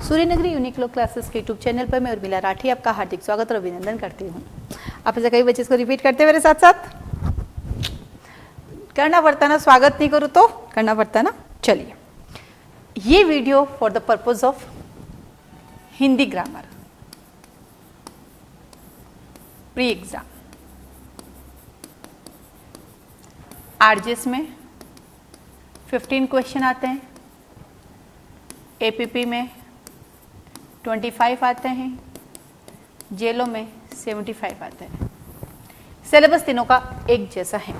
Suryanagari unique लोक classes के YouTube channel पर मैं उर्मिला राठी आपका हार्दिक स्वागत और अभिनंदन करती हूँ। आप ऐसे कई बच्चे इसको रिपीट करते हैं मेरे साथ साथ, करना पड़ता है ना, स्वागत नहीं करूँ तो करना पड़ता है ना। चलिए, ये video for the purpose of Hindi grammar pre exam. RGS में 15 क्वेश्चन आते हैं, एपीपी में 25 आते हैं, जेलो में 75 आते हैं। सिलेबस तीनों का एक जैसा है।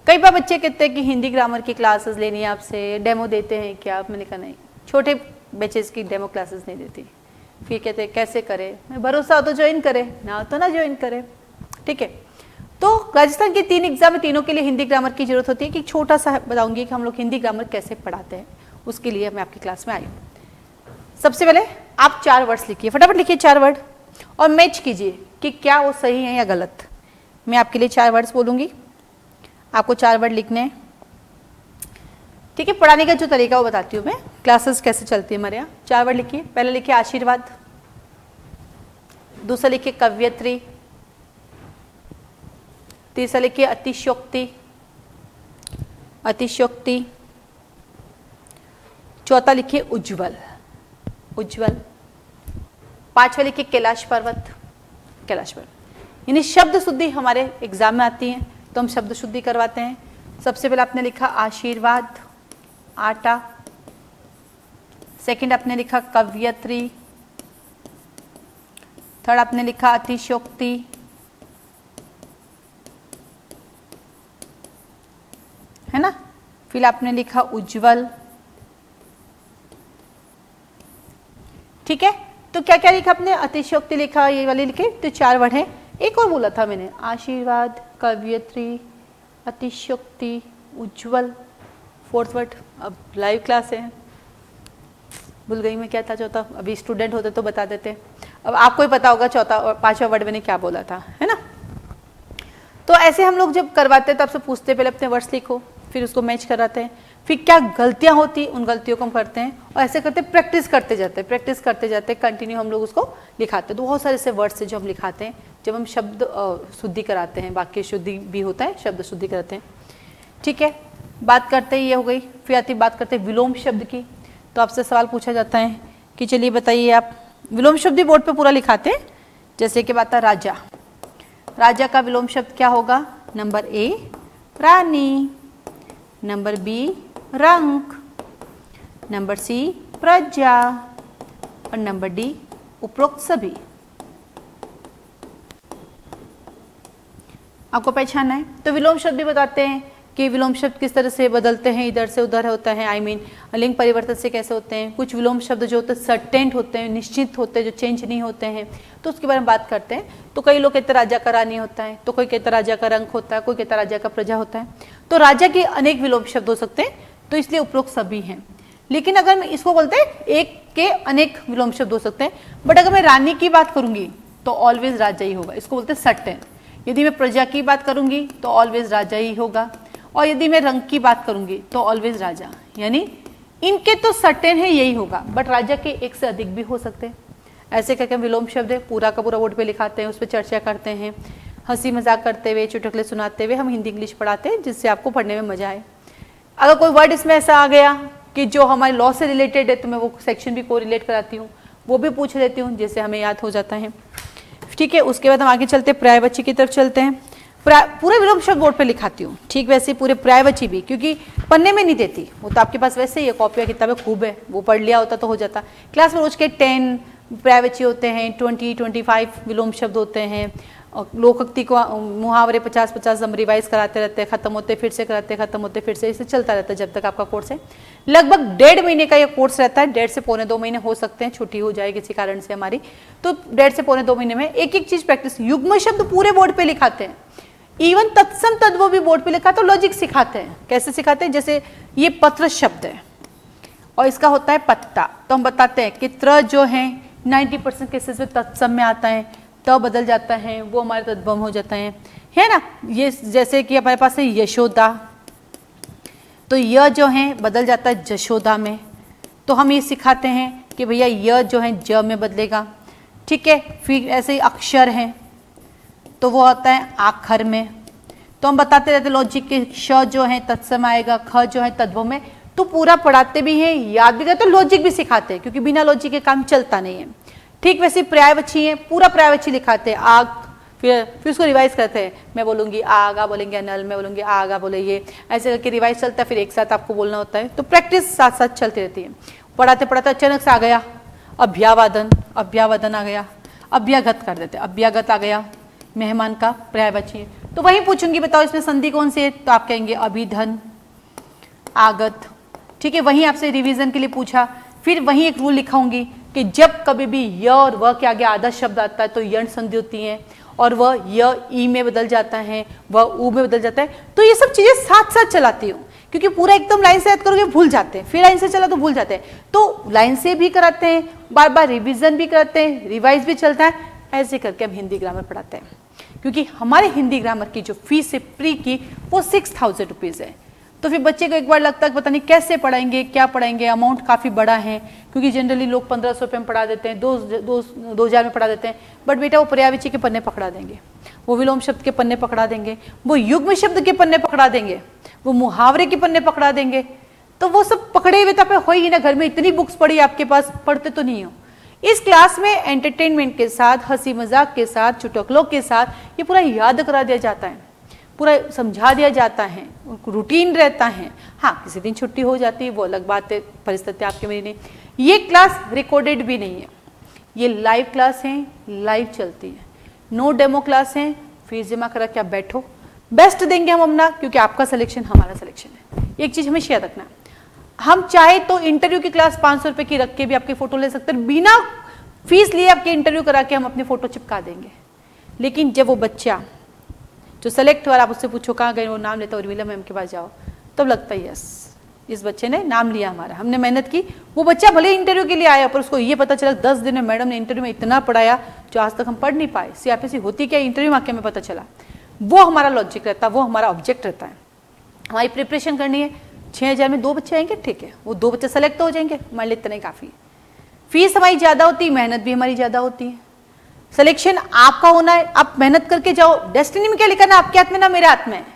कई बार बच्चे कहते हैं कि हिंदी ग्रामर की क्लासेस लेनी है आपसे, डेमो देते हैं क्या? मैंने कहा नहीं, छोटे बैचेस की डेमो क्लासेस नहीं देती। फिर कहते हैं कैसे करें? मैं भरोसा हो तो ज्वाइन करे, ना हो तो ना ज्वाइन करे। ठीक है, तो राजस्थान के 3 एग्जाम में तीनों के लिए हिंदी ग्रामर की जरूरत होती है। कि छोटा सा बताऊंगी कि हम लोग हिंदी ग्रामर कैसे पढ़ाते हैं, उसके लिए मैं आपकी क्लास में आई हूँ। सबसे पहले आप 4 वर्ड्स लिखिए, फटाफट लिखिए 4 वर्ड और मैच कीजिए कि क्या वो सही है या गलत। मैं आपके लिए 4 वर्ड्स बोलूंगी, आपको 4 वर्ड लिखने हैं। ठीक है, पढ़ाने का जो तरीका वो बताती हूँ मैं, क्लासेस कैसे चलती है हमारे यहाँ। 4 वर्ड लिखिए। पहले लिखिए आशीर्वाद, दूसरा लिखिए कवयित्री, तीसरा लिखिए अतिशयोक्ति, अतिशयोक्ति, चौथा लिखिए उज्जवल, उज्जवल, 5वां लिखिए कैलाश पर्वत, कैलाश पर्वत। यानी शब्द शुद्धि हमारे एग्जाम में आती है तो हम शब्द शुद्धि करवाते हैं। सबसे पहले आपने लिखा आशीर्वाद, आटा। सेकंड आपने लिखा कवयित्री। थर्ड आपने लिखा अतिशयोक्ति। है ना? फिर आपने लिखा उज्जवल। ठीक है, तो क्या क्या लिखा आपने? अतिशयोक्ति लिखा, ये वाले लिखे, तो 4 वर्ड है। एक और बोला था मैंने, आशीर्वाद, कवयित्री, अतिशयोक्ति, उज्जवल, 4th वर्ड। अब लाइव क्लास है, भूल गई मैं क्या था चौथा। अभी स्टूडेंट होते तो बता देते। अब आपको ही पता होगा चौथा और 5वां वर्ड मैंने क्या बोला था, है ना? तो ऐसे हम लोग जब करवाते हैं तो आपसे पूछते पहले अपने वर्ड्स लिखो, फिर उसको मैच कराते हैं, फिर क्या गलतियां होती उन गलतियों को हम करते हैं और ऐसे करते प्रैक्टिस करते जाते हैं, प्रैक्टिस करते जाते कंटिन्यू हम लोग उसको लिखाते हैं। तो बहुत सारे ऐसे वर्ड्स हैं जो हम लिखाते हैं जब हम शब्द शुद्धि कराते हैं, वाक्य शुद्धि भी होता है, शब्द शुद्धि कराते हैं। ठीक है, बात करते ही ये हो गई। फिर आती बात करते हैं विलोम शब्द की। तो आपसे सवाल पूछा जाता है कि चलिए बताइए आप, विलोम शब्द भी बोर्ड पे पूरा लिखाते हैं। जैसे कि बात है राजा, राजा का विलोम शब्द क्या होगा? नंबर ए रानी, नंबर बी रंक, नंबर सी प्रजा और नंबर डी उपरोक्त सभी। आपको पहचानना है। तो विलोम शब्द भी बताते हैं कि विलोम शब्द किस तरह से बदलते हैं, इधर से उधर होता है, आई मीन लिंग परिवर्तन से कैसे होते हैं। कुछ विलोम शब्द जो होते हैं सर्टेंट होते हैं, निश्चित होते हैं, जो चेंज नहीं होते हैं, तो उसके बारे में बात करते हैं। तो कई लोग कहते हैं राजा का रानी होता है, तो कोई कहता राजा का रंक होता है, कोई कहता राजा का प्रजा होता है। तो राजा के अनेक विलोम शब्द हो सकते हैं, तो इसलिए उपरोक्त सभी हैं। लेकिन अगर मैं इसको बोलते हैं एक के अनेक विलोम शब्द हो सकते हैं, बट अगर मैं रानी की बात करूंगी तो ऑलवेज राजा ही होगा, इसको बोलते हैं सर्टेन। यदि मैं प्रजा की बात करूंगी तो ऑलवेज राजा ही होगा, और यदि मैं रंग की बात करूंगी तो ऑलवेज राजा। यानी इनके तो सर्टेन है यही होगा, बट राजा के एक से अधिक भी हो सकते हैं। ऐसे करके विलोम शब्द है पूरा का पूरा बोर्ड पे लिखाते हैं, उस पर चर्चा करते हैं, हंसी मजाक करते हुए, चुटकुले सुनाते हुए हम हिंदी इंग्लिश पढ़ाते हैं, जिससे आपको पढ़ने में मजा आए। अगर कोई वर्ड इसमें ऐसा आ गया कि जो हमारे लॉ से रिलेटेड है तो मैं वो सेक्शन भी को रिलेट कराती हूँ, वो भी पूछ लेती हूँ, जिससे हमें याद हो जाता है। ठीक है, उसके बाद हम आगे चलते हैं, पर्यायवाची की तरफ चलते हैं। पूरे विलोम शब्द बोर्ड पे लिखाती हूँ, ठीक वैसे पूरे पर्यायवाची भी, क्योंकि पन्ने में नहीं देती, वो तो आपके पास वैसे ही है, कॉपियाँ किताबें खूब है, वो पढ़ लिया होता तो हो जाता। क्लास में रोज के 10 पर्यायवाची होते हैं, 20-25 विलोम शब्द होते हैं। लोकोक्ति को मुहावरे 50-50 हम रिवाइज कराते रहते हैं, खत्म होते फिर से कराते, खत्म होते फिर से, इसे चलता रहता है जब तक आपका कोर्स है। लगभग 1.5 महीने का ये कोर्स रहता है, 1.5 से पौने 2 महीने हो सकते हैं, छुट्टी हो जाए किसी कारण से हमारी, तो 1.5 से पौने 2 महीने में एक एक चीज प्रैक्टिस। युग्म शब्द पूरे बोर्ड पे लिखाते हैं, इवन तत्सम तद्भव भी बोर्ड पे लिखा, तो लॉजिक सिखाते हैं। कैसे सिखाते हैं? जैसे ये पत्र शब्द है और इसका होता है पत्ता, तो हम बताते हैं कि त्र जो है 90% केसेस में तत्सम में आता है, त बदल जाता है, वो हमारे तद्भव हो जाता है ना? ये जैसे कि हमारे पास है यशोदा, तो यह जो है बदल जाता है जशोदा में। तो हम ये सिखाते हैं कि भैया य जो है ज में बदलेगा, ठीक है। फिर ऐसे ही अक्षर हैं तो वो होता है आखर में। तो हम बताते रहते लॉजिक के श जो है तत्सम आएगा, ख जो है तद्भव में। तो पूरा पढ़ाते भी हैं, याद भी करते, लॉजिक भी सिखाते हैं, क्योंकि बिना लॉजिक के काम चलता नहीं है। ठीक वैसे पर्यायवाची है, पूरा पर्यायवाची लिखाते हैं, आग, फिर उसको रिवाइज करते हैं। मैं बोलूंगी आगा, बोलेंगे अनल, मैं बोलूंगी आगा, बोले ये, ऐसे करके रिवाइज चलता है, फिर एक साथ आपको बोलना होता है। तो प्रैक्टिस साथ साथ चलती रहती है। पढ़ाते पढ़ाते अचानक से आ गया अभ्यावादन, अभ्यावादन आ गया, अभ्यागत कर देते, अभ्यागत आ गया, मेहमान का पर्यायवाची है। तो वही पूछूंगी बताओ इसमें संधि कौन सी है, तो आप कहेंगे अभिधन, आगत, ठीक है। वहीं आपसे रिवीजन के लिए पूछा, फिर वहीं एक रूल लिखाऊंगी कि जब कभी भी य और व के आगे आधा शब्द आता है तो यण संधि होती है, और वह य ई में बदल जाता है, वह ऊ में बदल जाता है। तो ये सब चीजें साथ साथ चलाती हूँ, क्योंकि पूरा एकदम लाइन से याद करोगे भूल जाते हैं, फिर लाइन से चला तो भूल जाते हैं। तो लाइन से भी कराते हैं, बार बार रिवीजन भी कराते हैं, रिवाइज भी चलता है, ऐसे करके हम हिंदी ग्रामर पढ़ाते हैं। क्योंकि हमारे हिंदी ग्रामर की जो फीस है प्री की वो 6000 रुपीज़ है। तो फिर बच्चे को एक बार लगता है पता नहीं कैसे पढ़ाएंगे, क्या पढ़ाएंगे, अमाउंट काफ़ी बड़ा है, क्योंकि जनरली लोग 1500 रुपये में पढ़ा देते हैं, 2000 में पढ़ा देते हैं। बट बेटा वो पर्यायवाची के पन्ने पकड़ा देंगे, वो विलोम शब्द के पन्ने पकड़ा देंगे, वो युग्म शब्द के पन्ने पकड़ा देंगे, वो मुहावरे के पन्ने पकड़ा देंगे। तो वो सब पकड़े हुए तो हो ही ना, घर में इतनी बुक्स पड़ी आपके पास, पढ़ते तो नहीं हो। इस क्लास में एंटरटेनमेंट के साथ, हंसी मजाक के साथ, चुटकुलों के साथ ये पूरा याद करा दिया जाता है, पूरा समझा दिया जाता है, रूटीन रहता है। हाँ, किसी दिन छुट्टी हो जाती है वो अलग बात है, परिस्थिति आपके मेरी नहीं। ये क्लास रिकॉर्डेड भी नहीं है, ये लाइव क्लास है, लाइव चलती है, नो डेमो क्लास है। फीस जमा करा के आप बैठो, बेस्ट देंगे हम अपना, क्योंकि आपका सिलेक्शन हमारा सिलेक्शन है। एक चीज हमेशा याद रखना, हम चाहे तो इंटरव्यू की क्लास 500 रुपए की रख के भी आपकी फोटो ले सकते हैं, बिना फीस लिए आपके इंटरव्यू करा के हम अपनी फोटो चिपका देंगे। लेकिन जब वो बच्चा जो सेलेक्ट हुआ, आप उससे पूछो कहाँ गए, वो नाम लेता उर्मिला मैम के पास जाओ, तब लगता है यस इस बच्चे ने नाम लिया हमारा, हमने मेहनत की। वो बच्चा भले इंटरव्यू के लिए आया, पर उसको ये पता चला 10 दिन में मैडम ने इंटरव्यू में इतना पढ़ाया जो आज तक हम पढ़ नहीं पाए। सीआरपीसी होती क्या, इंटरव्यू में आके हमें पता चला। वो हमारा लॉजिक रहता है, वो हमारा ऑब्जेक्ट रहता है। हमारी प्रिपरेशन करनी है, 6000 में 2 बच्चे आएंगे, ठीक है, वो 2 बच्चे सेलेक्ट हो जाएंगे, हमारे लिए इतना ही काफ़ी। फीस हमारी ज़्यादा होती है, मेहनत भी हमारी ज़्यादा होती है। सिलेक्शन आपका होना है, आप मेहनत करके जाओ। डेस्टिनी में क्या लिखा ना आपके हाथ में ना मेरे हाथ में है,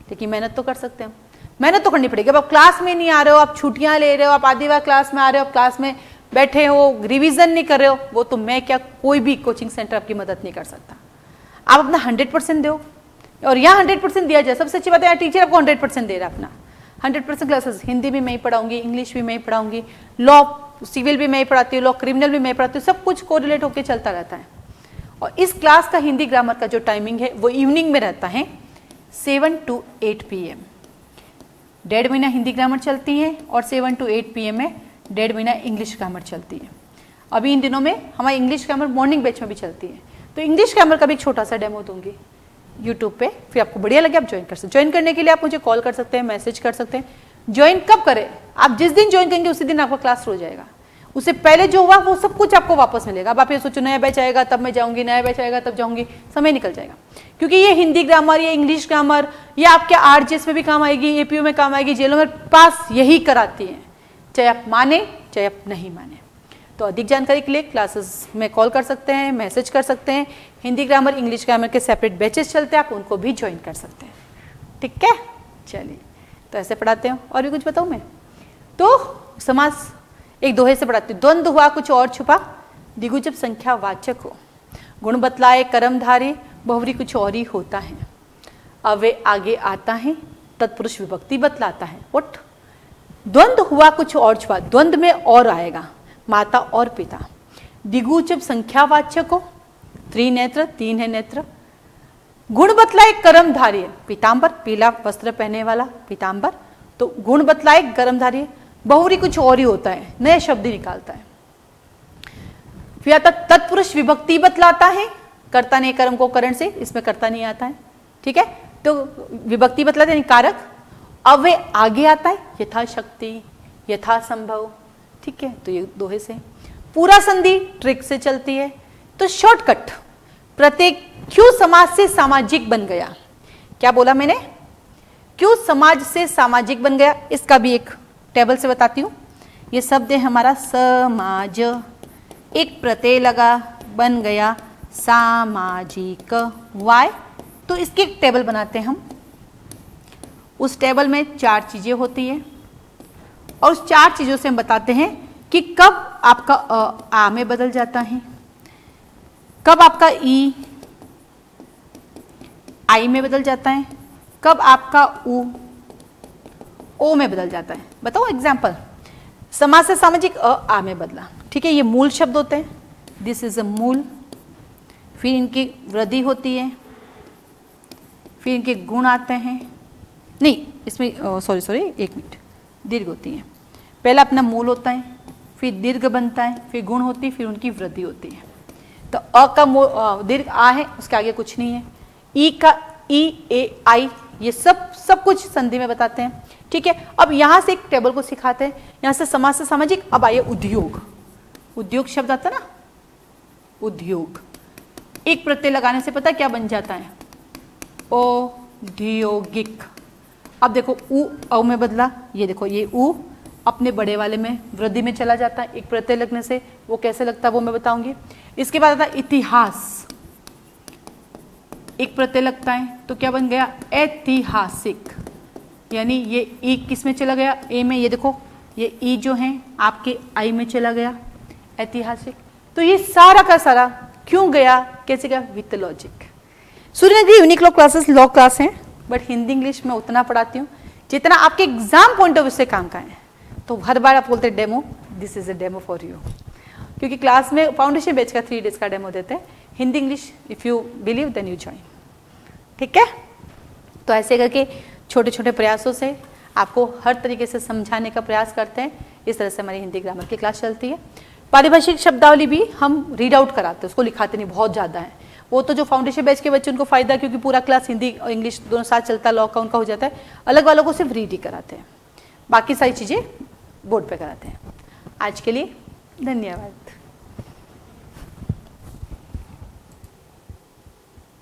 लेकिन मेहनत तो कर सकते हैं, मेहनत तो करनी पड़ेगी। अब आप क्लास में नहीं आ रहे हो, आप छुट्टियां ले रहे हो, आप आधी बार क्लास में आ रहे हो, आप क्लास में बैठे हो, रिवीजन नहीं कर रहे हो, वो तो मैं क्या, कोई भी कोचिंग सेंटर आपकी मदद नहीं कर सकता। आप अपना 100% दो, और यहाँ 100% दिया जाए। सबसे अच्छी बात है, टीचर आपको 100% दे रहा है अपना। 100% क्लासेस हिंदी भी मैं ही पढ़ाऊंगी, इंग्लिश भी मैं ही पढ़ाऊंगी, लॉ सिविल भी मैं ही पढ़ाती हूँ, लॉ क्रिमिनल भी मैं ही पढ़ाती हूँ, सब कुछ कोरिलेट होकर चलता रहता है। और इस क्लास का हिंदी ग्रामर का जो टाइमिंग है वो इवनिंग में रहता है 7 to 8 PM। 1.5 महीना हिंदी ग्रामर चलती है और 7 to 8 PM में 1.5 महीना इंग्लिश ग्रामर चलती है। अभी इन दिनों में हमारी इंग्लिश ग्रामर मॉर्निंग बैच में भी चलती है, तो इंग्लिश ग्रामर का भी एक छोटा सा डेमो दूंगी यूट्यूब पे, फिर आपको बढ़िया लगे आप ज्वाइन कर सकते। ज्वाइन करने के लिए आप मुझे कॉल कर सकते हैं, मैसेज कर सकते हैं। ज्वाइन कब करें, आप जिस दिन ज्वाइन करेंगे उसी दिन आपका क्लास शुरू हो जाएगा। उससे पहले जो हुआ वो सब कुछ आपको वापस मिलेगा। अब आप ये सोचो नया बैच आएगा तब मैं जाऊंगी, नया बैच आएगा तब जाऊंगी, समय निकल जाएगा। क्योंकि ये हिंदी ग्रामर, ये इंग्लिश ग्रामर, ये आपके आरजीएस में भी काम आएगी, एपीयू में काम आएगी, जेलों में पास यही कराती है, चाहे आप माने चाहे आप नहीं माने। तो अधिक जानकारी के लिए क्लासेस में कॉल कर सकते हैं, मैसेज कर सकते हैं। हिंदी ग्रामर, इंग्लिश ग्रामर के सेपरेट बैचेस चलते हैं, आप उनको भी ज्वाइन कर सकते हैं। ठीक है, चलिए तो ऐसे पढ़ाते हैं। और भी कुछ बताऊँ मैं तो समास एक दोहे से पढ़ाती हूँ। द्वंद्व हुआ कुछ और छुपा, दिगु जब संख्या वाचक हो, गुण बतलाए कर्मधारी, बहुवरी कुछ और ही होता है। अवे आगे आता है, तत्पुरुष विभक्ति बतलाता है। उठ, द्वंद्व हुआ कुछ और छुपा, द्वंद्व में और आएगा, माता और पिता। दिगु जब संख्यावाचक हो, त्रिनेत्र, 3 है नेत्र। गुण बतलाए कर्मधारी, पीतांबर, पीला वस्त्र पहने वाला पीतांबर, तो गुण बतलाए कर्मधारी। बहुवरी कुछ और ही होता है, नए शब्द ही निकालता है। फिर आता तत्पुरुष विभक्ति बतलाता है, कर्ता ने कर्म को करण से, इसमें कर्ता नहीं आता है, ठीक है, तो विभक्ति बतलाते हैं कारक। अब वे आगे आता है, यथाशक्ति, यथासंभव, ठीक है, तो ये दोहे से। पूरा संधि ट्रिक से चलती है। तो शॉर्टकट, प्रत्येक क्यों समाज से सामाजिक बन गया, क्या बोला मैंने, क्यों समाज से सामाजिक बन गया, इसका भी एक टेबल से बताती हूं ये शब्द है हमारा समाज, एक प्रत्यय लगा बन गया सामाजिक। वाई, तो इसकी एक टेबल बनाते हैं हम। उस टेबल में 4 चीजें होती है और उस 4 चीजों से हम बताते हैं कि कब आपका आ में बदल जाता है, कब आपका ई आई में बदल जाता है, कब आपका उ ओ में बदल जाता है। बताओ एग्जाम्पल। समाज से सामाजिक आ में बदला, ठीक है, ये मूल शब्द होते हैं, दिस इज अ मूल। फिर इनकी वृद्धि होती है, फिर इनके गुण आते हैं, नहीं इसमें सॉरी एक मिनट, दीर्घ होती है। पहला अपना मूल होता है, फिर दीर्घ बनता है, फिर गुण होती है, फिर उनकी वृद्धि होती है। तो अ का दीर्घ आ है, उसके आगे कुछ नहीं है। ई का ई ए आई, ये सब कुछ संधि में बताते हैं, ठीक है। अब यहां से एक टेबल को सिखाते हैं, यहां से समाज से सामाजिक। अब आइए उद्योग, उद्योग शब्द आता ना, उद्योग, एक प्रत्यय लगाने से पता क्या बन जाता है, औद्योगिक। अब देखो उ औ में बदला, ये देखो ये उ अपने बड़े वाले में वृद्धि में चला जाता है एक प्रत्यय लगने से। वो कैसे लगता है वो मैं बताऊंगी। इसके बाद आता है इतिहास, एक प्रत्यय लगता है तो क्या बन गया, ऐतिहासिक। यानी ये ई किस में चला गया, ए में। ये देखो ये ई जो है आपके आई में चला गया, ऐतिहासिक। तो ये सारा का सारा क्यों गया, कैसे गया, with logic. Suryanagari unique law classes law class हैं, बट हिंदी इंग्लिश में उतना पढ़ाती हूँ जितना आपके एग्जाम पॉइंट ऑफ व्यू से काम का है। तो हर बार आप बोलते हैं demo, this is a demo for you, क्योंकि क्लास में फाउंडेशन बैच का 3 डेज का डेमो देते हैं। Hindi English if you believe then you join, ठीक है। तो ऐसे करके छोटे छोटे प्रयासों से आपको हर तरीके से समझाने का प्रयास करते हैं। इस तरह से हमारी हिंदी ग्रामर की क्लास चलती है। पारिभाषिक शब्दावली भी हम रीड आउट कराते हैं, उसको लिखाते नहीं, बहुत ज़्यादा है वो। तो जो फाउंडेशन बैच के बच्चे उनको फायदा, क्योंकि पूरा क्लास हिंदी और इंग्लिश दोनों साथ चलता है, लॉ का उनका हो जाता है। अलग वालों को सिर्फ रीड ही कराते हैं, बाकी सारी चीज़ें बोर्ड पे कराते हैं। आज के लिए धन्यवाद।